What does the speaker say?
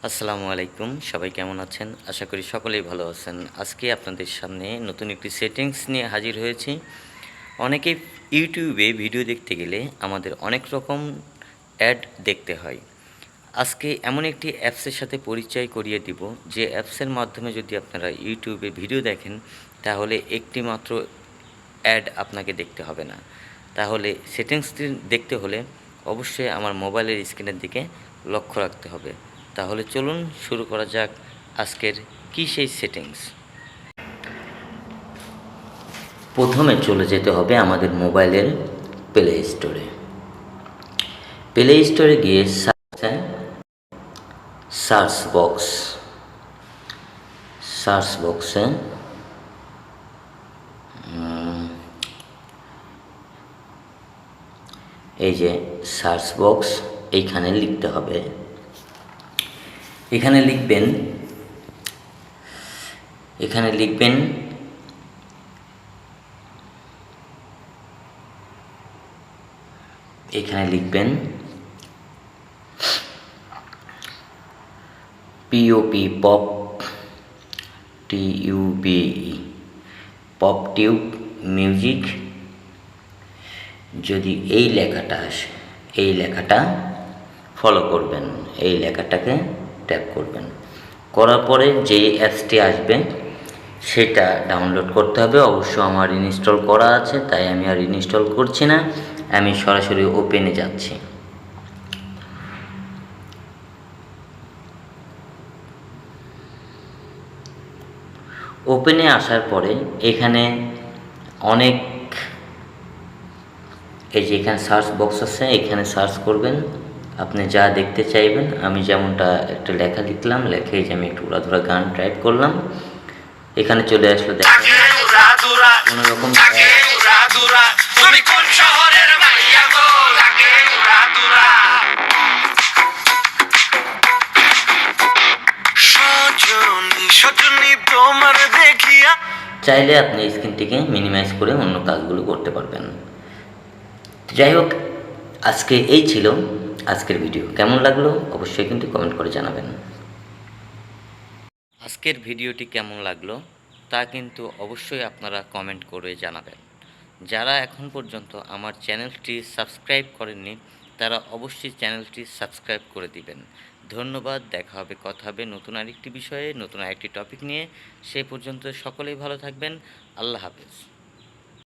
আসসালামু আলাইকুম। সবাই কেমন আছেন? আশা করি সকলেই ভালো আছেন। আজকে আপনাদের সামনে নতুন একটি সেটিংস নিয়ে হাজির হয়েছি। অনেকেই ইউটিউবে ভিডিও দেখতে গেলে আমাদের অনেক রকম অ্যাড দেখতে হয়। আজকে এমন একটি অ্যাপসের সাথে পরিচয় করিয়ে দিব, যে অ্যাপসের মাধ্যমে যদি আপনারা ইউটিউবে ভিডিও দেখেন, তাহলে একটি মাত্র অ্যাড আপনাকে দেখতে হবে না। তাহলে সেটিংসটি দেখতে হলে অবশ্যই আমার মোবাইলের স্ক্রিনের দিকে লক্ষ্য রাখতে হবে। তাহলে চলুন শুরু করা যাক আজকের কী সেই সেটিংস। প্রথমে চলে যেতে হবে আমাদের মোবাইলের প্লে স্টোরে। প্লে স্টোরে গিয়ে সার্চ বক্সে এই যে সার্চ বক্স, এইখানে লিখতে হবে। এখানে লিখবেন POP pop TUBE pop tube music. যদি এই লেখাটা আসে, এই লেখাটা ফলো করবেন, এই লেখাটাকে ট্যাপ করবেন। করার পরে যে অ্যাপসটি আসবে সেটা ডাউনলোড করতে হবে। অবশ্য আমার ইনস্টল করা আছে, তাই আমি আর ইনস্টল করছি না, আমি সরাসরি ওপেনে যাচ্ছি। ওপেনে আসার পরে এখানে অনেক, এই যে এখানে সার্চ বক্স আছে, এখানে সার্চ করবেন আপনি যা দেখতে চাইবেন। আমি যেমনটা একটা লেখা লিখলাম, লেখে যে আমি একটু উড়াধুরা গান টাইপ করলাম, এখানে চলে আসলো। দেখেন কোনো রকম চাইলে আপনি স্ক্রিনটিকে মিনিমাইজ করে অন্য কাজগুলো করতে পারবেন। যাই হোক, আজকে এই ছিল আজকের ভিডিও। কেমন লাগলো অবশ্যই কিন্তু কমেন্ট করে জানাবেন। আজকের ভিডিওটি কেমন লাগলো তা কিন্তু অবশ্যই আপনারা কমেন্ট করে জানাবেন। যারা এখন পর্যন্ত আমার চ্যানেলটি সাবস্ক্রাইব করেননি, তারা অবশ্যই চ্যানেলটি সাবস্ক্রাইব করে দিবেন। ধন্যবাদ। দেখা হবে, কথা হবে নতুন আরেকটি বিষয়ে, নতুন আরেকটি টপিক নিয়ে। সেই পর্যন্ত সকলেই ভালো থাকবেন। আল্লাহ হাফেজ।